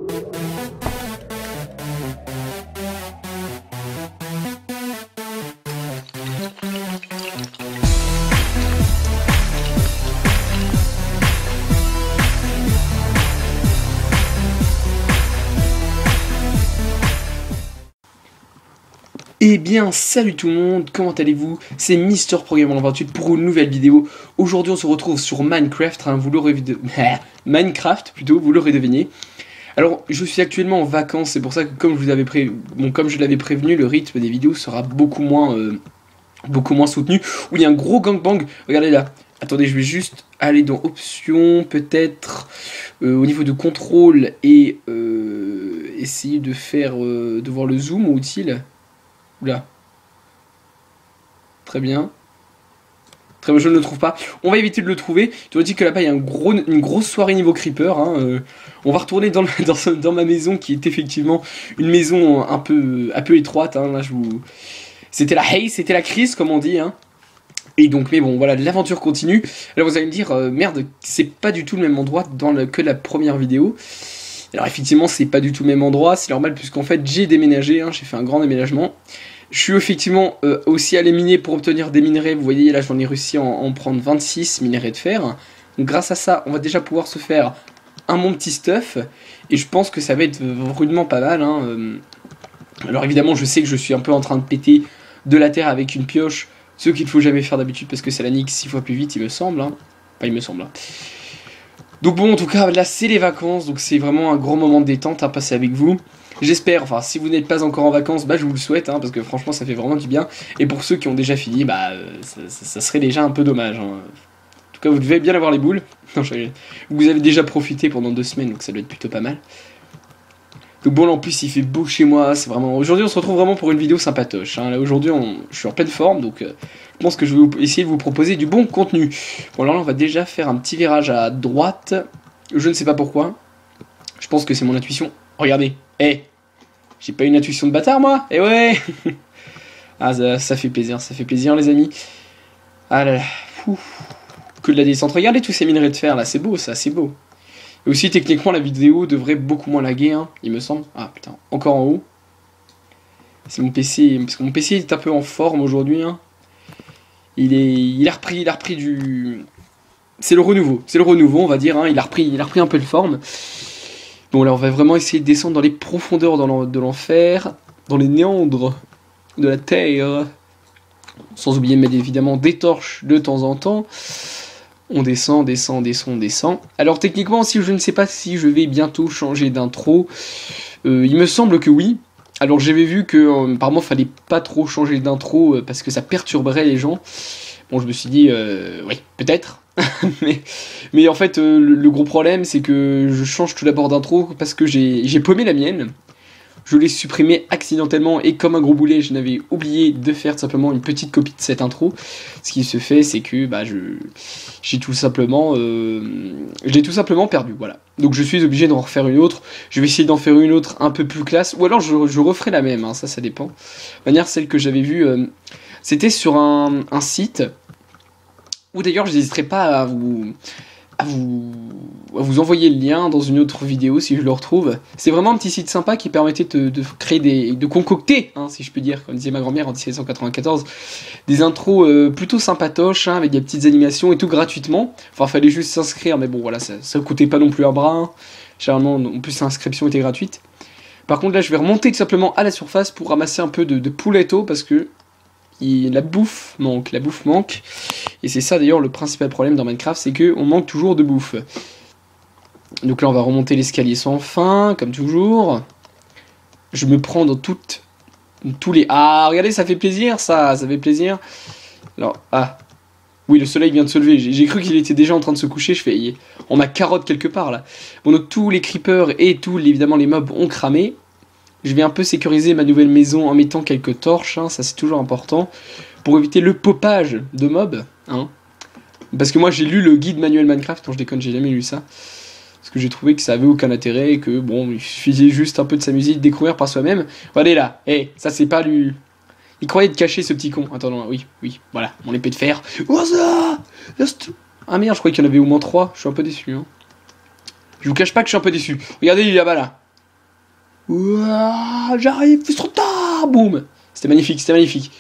Eh bien, salut tout le monde, comment allez-vous? C'est Mister Programmeur 28 pour une nouvelle vidéo. Aujourd'hui, on se retrouve sur Minecraft, vous l'aurez Minecraft plutôt, vous l'aurez deviné. Alors, je suis actuellement en vacances, c'est pour ça que comme je l'avais prévenu, le rythme des vidéos sera beaucoup moins soutenu. Où il y a un gros gangbang, regardez là. Attendez, je vais juste aller dans options, peut-être au niveau de contrôle et essayer de faire de voir le zoom utile. Oula. Très bien. Très bien, je ne le trouve pas. On va éviter de le trouver. Je vous dis que là-bas, il y a une grosse soirée niveau creeper. On va retourner dans ma maison, qui est effectivement une maison un peu étroite. Là, c'était la haze, c'était la crise, comme on dit. Et donc, mais bon, voilà, l'aventure continue. Alors, vous allez me dire, merde, c'est pas du tout le même endroit que la première vidéo. Alors effectivement c'est pas du tout le même endroit, c'est normal puisqu'en fait j'ai déménagé, j'ai fait un grand déménagement. Je suis effectivement aussi allé miner pour obtenir des minerais, vous voyez là j'en ai réussi à en prendre 26 minerais de fer. Donc grâce à ça on va déjà pouvoir se faire mon petit stuff, et je pense que ça va être rudement pas mal. Alors évidemment je sais que je suis un peu en train de péter de la terre avec une pioche, ce qu'il faut jamais faire d'habitude parce que ça la nique 6 fois plus vite il me semble. Enfin il me semble. Donc bon, en tout cas, là c'est les vacances, donc c'est vraiment un gros moment de détente à passer avec vous. J'espère, enfin si vous n'êtes pas encore en vacances, je vous le souhaite, parce que franchement ça fait vraiment du bien. Et pour ceux qui ont déjà fini, ça serait déjà un peu dommage. En tout cas, vous devez bien avoir les boules. Non, vous avez déjà profité pendant 2 semaines, donc ça doit être plutôt pas mal. Donc bon, là en plus il fait beau chez moi, c'est vraiment... Aujourd'hui on se retrouve vraiment pour une vidéo sympatoche. Là aujourd'hui je suis en pleine forme, donc je pense que je vais essayer de vous proposer du bon contenu. Bon alors là on va déjà faire un petit virage à droite, je ne sais pas pourquoi. Je pense que c'est mon intuition. Regardez, j'ai pas une intuition de bâtard moi. Ouais. Ah ça fait plaisir les amis. Ah là là, que de la descente. Regardez tous ces minerais de fer là, c'est beau ça, c'est beau. Et aussi techniquement la vidéo devrait beaucoup moins laguer, il me semble. Ah putain, encore en haut. C'est mon PC, parce que mon PC est un peu en forme aujourd'hui. Il a repris du... C'est le renouveau, on va dire. Il a repris un peu de forme. Bon là on va vraiment essayer de descendre dans les profondeurs de l'enfer, dans les méandres de la terre. Sans oublier de mettre évidemment des torches de temps en temps. On descend. Alors techniquement, si je ne sais pas si je vais bientôt changer d'intro, il me semble que oui. Alors j'avais vu que apparemment fallait pas trop changer d'intro parce que ça perturberait les gens. Bon, je me suis dit, oui, peut-être. mais en fait, le gros problème, c'est que je change tout d'abord d'intro parce que j'ai paumé la mienne. Je l'ai supprimé accidentellement et comme un gros boulet, je n'avais oublié de faire simplement une petite copie de cette intro. Ce qui se fait, c'est que je l'ai tout simplement perdu, voilà. Donc je suis obligé d'en refaire une autre. Je vais essayer d'en faire une autre un peu plus classe, ou alors je referai la même, ça dépend. De manière, celle que j'avais vue, c'était sur un site, où d'ailleurs je n'hésiterai pas à vous envoyer le lien dans une autre vidéo si je le retrouve. C'est vraiment un petit site sympa qui permettait de créer de concocter, si je peux dire, comme disait ma grand-mère en 1794, des intros plutôt sympatoches, avec des petites animations et tout gratuitement. Enfin, fallait juste s'inscrire, mais bon, voilà, ça coûtait pas non plus un bras. Généralement, en plus, l'inscription était gratuite. Par contre, là, je vais remonter tout simplement à la surface pour ramasser un peu de pouletto parce que la bouffe manque. Et c'est ça d'ailleurs le principal problème dans Minecraft, c'est qu'on manque toujours de bouffe. Donc là on va remonter l'escalier sans fin, comme toujours. Je me prends dans tous les... Ah, regardez, ça fait plaisir ça fait plaisir. Alors, oui, le soleil vient de se lever, j'ai cru qu'il était déjà en train de se coucher, je fais... On m'a carotte quelque part là. Bon, donc tous les creepers et évidemment les mobs ont cramé. Je vais un peu sécuriser ma nouvelle maison en mettant quelques torches, ça c'est toujours important, pour éviter le popage de mobs, Parce que moi j'ai lu le guide manuel Minecraft, non je déconne, j'ai jamais lu ça. Parce que j'ai trouvé que ça avait aucun intérêt, et que bon, il suffisait juste un peu de s'amuser, de découvrir par soi-même. Regardez là, ça c'est pas lui... Il croyait être caché ce petit con. Attends, non, oui, voilà, mon épée de fer. Oh ça. Ah merde, je croyais qu'il y en avait au moins 3, je suis un peu déçu. Je vous cache pas que je suis un peu déçu. Regardez, il est là-bas là. Ouah, j'arrive, c'est trop tard. Boum. C'était magnifique, c'était magnifique.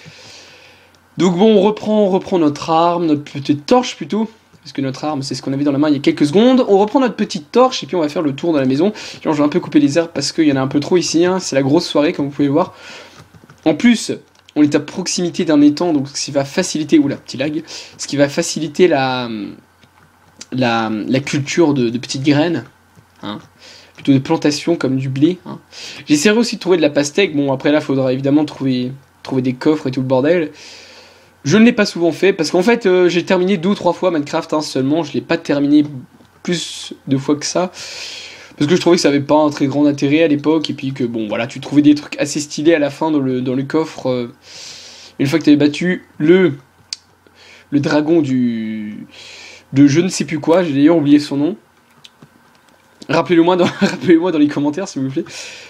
Donc bon, on reprend notre arme, notre petite torche plutôt. Parce que notre arme, c'est ce qu'on avait dans la main il y a quelques secondes. On reprend notre petite torche et puis on va faire le tour de la maison. Genre, je vais un peu couper les herbes parce qu'il y en a un peu trop ici. Hein. C'est la grosse soirée, comme vous pouvez voir. En plus, on est à proximité d'un étang, donc ce qui va faciliter... Oula, petit lag. Ce qui va faciliter la culture de petites graines. Hein. Plutôt de plantations comme du blé. Hein. J'essaierai aussi de trouver de la pastèque. Bon, après là, il faudra évidemment trouver des coffres et tout le bordel. Je ne l'ai pas souvent fait, parce qu'en fait, j'ai terminé 2 ou 3 fois Minecraft hein, seulement. Je ne l'ai pas terminé plus de fois que ça. Parce que je trouvais que ça n'avait pas un très grand intérêt à l'époque. Et puis que, bon, voilà, tu trouvais des trucs assez stylés à la fin dans le coffre. Une fois que tu avais battu le dragon de je ne sais plus quoi. J'ai d'ailleurs oublié son nom. Rappelez-le-moi dans les commentaires, s'il vous plaît.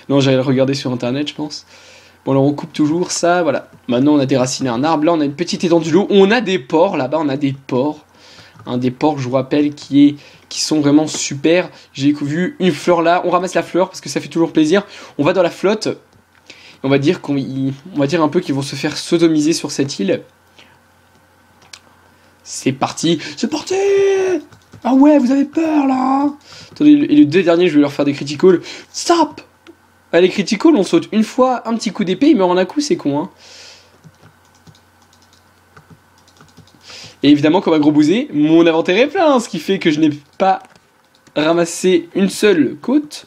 Non, j'allais le regarder sur internet, je pense. Bon, alors on coupe toujours ça, voilà. Maintenant, on a déraciné un arbre. Là, on a une petite étendue d'eau. On a des porcs, là-bas, on a des porcs. Hein, des porcs, je vous rappelle, qui sont vraiment super. J'ai vu une fleur là. On ramasse la fleur, parce que ça fait toujours plaisir. On va dans la flotte. On va dire un peu qu'ils vont se faire sodomiser sur cette île. C'est parti. C'est parti! Ah ouais, vous avez peur, là! Attendez, et les 2 derniers, je vais leur faire des criticals. Stop! Les criticals, on saute une fois, un petit coup d'épée, il meurt en un coup, c'est con, hein. Et évidemment, comme un gros bousé, mon inventaire est plein, ce qui fait que je n'ai pas ramassé une seule côte.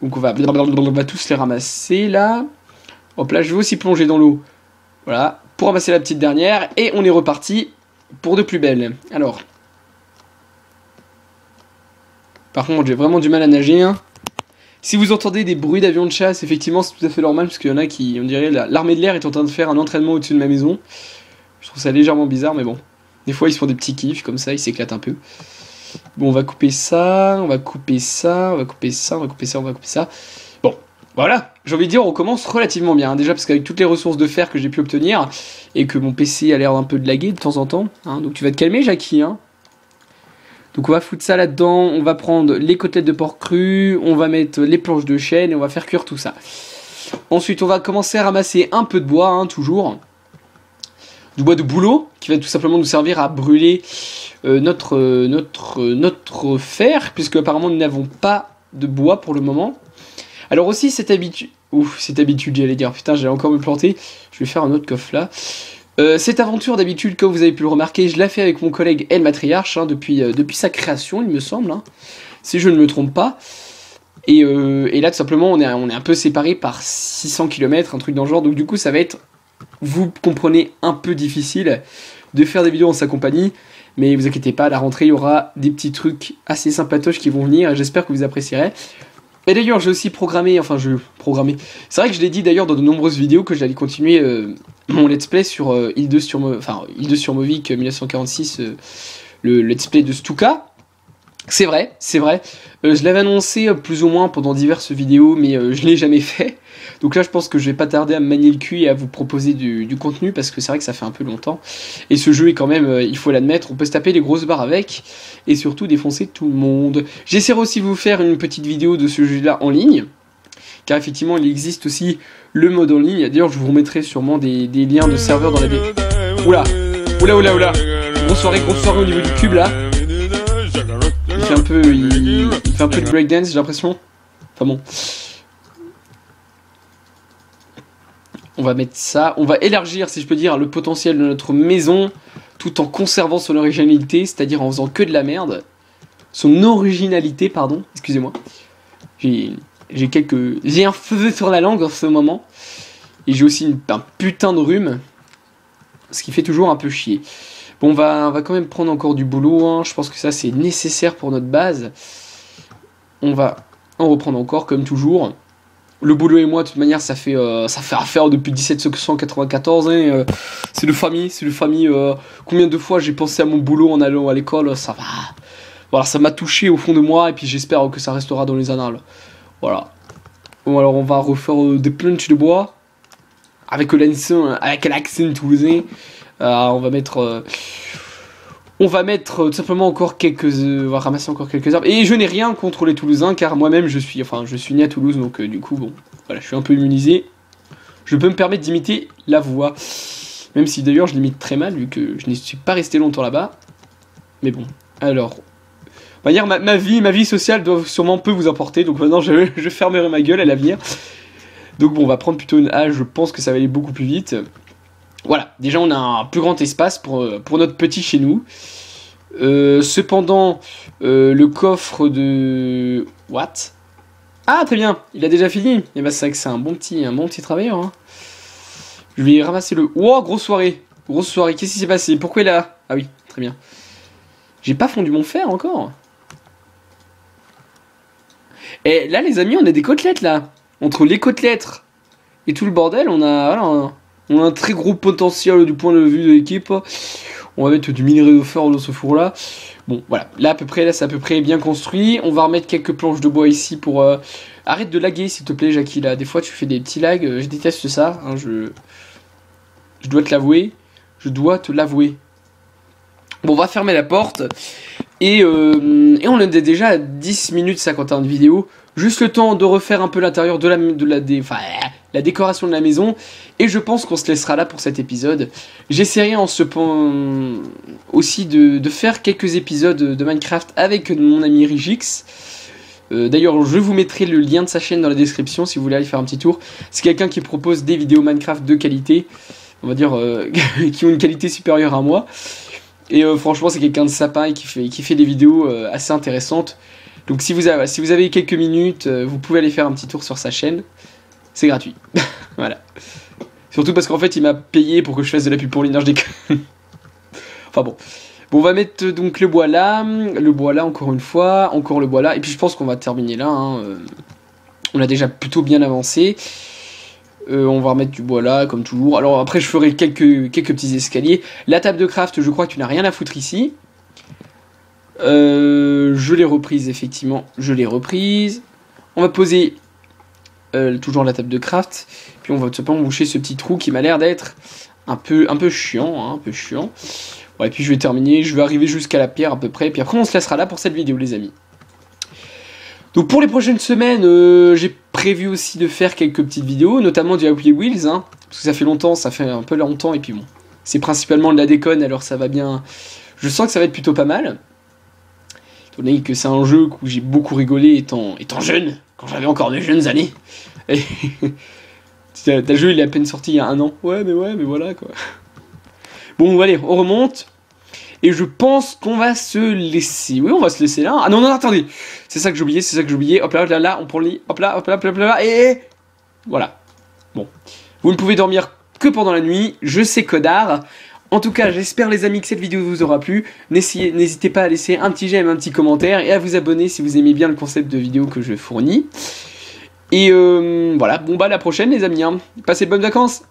Donc on va tous les ramasser, là. Hop là, je vais aussi plonger dans l'eau. Voilà, pour ramasser la petite dernière, et on est reparti pour de plus belles. Alors. Par contre, j'ai vraiment du mal à nager, hein. Si vous entendez des bruits d'avions de chasse, effectivement, c'est tout à fait normal, parce qu'il y en a qui, on dirait, l'armée de l'air est en train de faire un entraînement au-dessus de ma maison. Je trouve ça légèrement bizarre, mais bon. Des fois, ils se font des petits kiffs, comme ça, ils s'éclatent un peu. Bon, on va couper ça, on va couper ça, on va couper ça, on va couper ça, on va couper ça. Bon, voilà, j'ai envie de dire, on commence relativement bien, hein, déjà, parce qu'avec toutes les ressources de fer que j'ai pu obtenir, et que mon PC a l'air un peu de laguer de temps en temps, hein, donc tu vas te calmer, Jackie, hein. Donc on va foutre ça là-dedans, on va prendre les côtelettes de porc cru, on va mettre les planches de chêne et on va faire cuire tout ça. Ensuite on va commencer à ramasser un peu de bois, hein, toujours. Du bois de bouleau, qui va tout simplement nous servir à brûler notre fer, puisque apparemment nous n'avons pas de bois pour le moment. Alors aussi cette habitude... Ouf, cette habitude, j'allais dire, putain j'allais encore me planter, je vais faire un autre coffre là. Cette aventure d'habitude, comme vous avez pu le remarquer, je l'ai fait avec mon collègue El Matriarche, hein, depuis sa création, il me semble, hein, si je ne me trompe pas. Et là, tout simplement, on est un peu séparés par 600 km, un truc dans le genre, donc du coup, ça va être, vous comprenez, un peu difficile de faire des vidéos en sa compagnie, mais vous inquiétez pas, à la rentrée, il y aura des petits trucs assez sympatoches qui vont venir, et j'espère que vous apprécierez. Et d'ailleurs, j'ai aussi programmé, c'est vrai que je l'ai dit d'ailleurs dans de nombreuses vidéos que j'allais continuer mon let's play sur Île 2 sur Mauvik 1946, le let's play de Stuka. C'est vrai. Je l'avais annoncé plus ou moins pendant diverses vidéos, mais je l'ai jamais fait. Donc là, je pense que je vais pas tarder à me manier le cul et à vous proposer du contenu, parce que c'est vrai que ça fait un peu longtemps. Et ce jeu est quand même, il faut l'admettre, on peut se taper les grosses barres avec, et surtout défoncer tout le monde. J'essaierai aussi de vous faire une petite vidéo de ce jeu-là en ligne, car effectivement, il existe aussi le mode en ligne. D'ailleurs, je vous remettrai sûrement des liens de serveurs dans la vidéo. Oula. Grosse soirée au niveau du cube, là. Il fait un peu de breakdance, j'ai l'impression. Enfin bon. On va mettre ça. On va élargir, si je peux dire, le potentiel de notre maison, tout en conservant son originalité, c'est-à-dire en faisant que de la merde. Son originalité, pardon, excusez-moi. J'ai un feu sur la langue en ce moment. Et j'ai aussi un putain de rhume. Ce qui fait toujours un peu chier. Bon, on va quand même prendre encore du boulot, hein. Je pense que ça c'est nécessaire pour notre base. On va en reprendre encore comme toujours. Le boulot et moi, de toute manière, ça fait affaire depuis 1794. Hein. C'est de famille. Combien de fois j'ai pensé à mon boulot en allant à l'école, ça va. Voilà, ça m'a touché au fond de moi et puis j'espère que ça restera dans les annales. Voilà. Bon, alors on va refaire des planches de bois avec l'accent toulousain. On va mettre tout simplement encore on va ramasser encore quelques arbres. Et je n'ai rien contre les Toulousains, car moi-même je suis né à Toulouse, donc du coup bon, Voilà, je suis un peu immunisé. Je peux me permettre d'imiter la voix. Même si d'ailleurs je l'imite très mal, vu que je ne suis pas resté longtemps là-bas. Mais bon, alors... On va dire ma vie sociale doit sûrement peu vous importer. Donc maintenant je fermerai ma gueule à l'avenir. Donc bon, on va prendre plutôt une A, je pense que ça va aller beaucoup plus vite. Voilà, déjà on a un plus grand espace pour notre petit chez nous. Cependant, le coffre de... What? Ah, très bien, il a déjà fini. Et bah c'est vrai que c'est un bon petit travailleur. Hein. Je vais ramasser le... Oh, grosse soirée. Grosse soirée, qu'est-ce qui s'est passé? Pourquoi il est là? Ah oui, très bien. J'ai pas fondu mon fer encore. Et là les amis, on a des côtelettes là. Entre les côtelettes et tout le bordel, on a, voilà, on a un très gros potentiel du point de vue de l'équipe. On va mettre du minerai de fer dans ce four là. Bon voilà, là à peu près, là c'est à peu près bien construit. On va remettre quelques planches de bois ici pour... Arrête de laguer s'il te plaît Jackie là. Des fois tu fais des petits lags, je déteste ça. Hein, je dois te l'avouer. Je dois te l'avouer. Bon, on va fermer la porte. Et on est déjà à 10 minutes 51 de vidéo. Juste le temps de refaire un peu l'intérieur de la décoration de la maison. Et je pense qu'on se laissera là pour cet épisode. J'essaierai aussi de faire quelques épisodes de Minecraft avec mon ami Rigix. D'ailleurs, je vous mettrai le lien de sa chaîne dans la description si vous voulez aller faire un petit tour. C'est quelqu'un qui propose des vidéos Minecraft de qualité. On va dire qui ont une qualité supérieure à moi. Et franchement c'est quelqu'un de sympa et qui fait des vidéos assez intéressantes. Donc si vous avez quelques minutes, vous pouvez aller faire un petit tour sur sa chaîne. C'est gratuit. Voilà. Surtout parce qu'en fait il m'a payé pour que je fasse de la pub pour lui. Non, je déconne. Enfin bon. Bon, on va mettre donc le bois là encore une fois, encore le bois là. Et puis je pense qu'on va terminer là. Hein. On a déjà plutôt bien avancé. On va remettre du bois là, comme toujours. Alors après, je ferai quelques petits escaliers. La table de craft, je crois que tu n'as rien à foutre ici. Je l'ai reprise, effectivement. Je l'ai reprise. On va poser toujours la table de craft. Puis on va tout simplement boucher ce petit trou qui m'a l'air d'être un peu chiant. Hein, un peu chiant. Ouais, et puis je vais terminer. Je vais arriver jusqu'à la pierre à peu près. Puis après, on se laissera là pour cette vidéo, les amis. Donc pour les prochaines semaines, j'ai prévu aussi de faire quelques petites vidéos, notamment du Happy Wheels, hein, parce que ça fait longtemps, ça fait un peu longtemps, et puis bon, c'est principalement de la déconne, alors ça va bien, je sens que ça va être plutôt pas mal, étant donné que c'est un jeu où j'ai beaucoup rigolé étant jeune, quand j'avais encore de jeunes années, et le jeu il est à peine sorti il y a 1 an, ouais mais voilà quoi. Bon allez, on remonte. Et je pense qu'on va se laisser. Oui, on va se laisser là. Ah non, attendez. C'est ça que j'ai oublié, Hop là, on prend le lit. Hop là, et... Voilà. Bon. Vous ne pouvez dormir que pendant la nuit. Je sais codard. En tout cas, j'espère les amis que cette vidéo vous aura plu. N'hésitez pas à laisser un petit j'aime, un petit commentaire. Et à vous abonner si vous aimez bien le concept de vidéo que je fournis. Et voilà. Bon bah, à la prochaine les amis. Hein. Passez de bonnes vacances.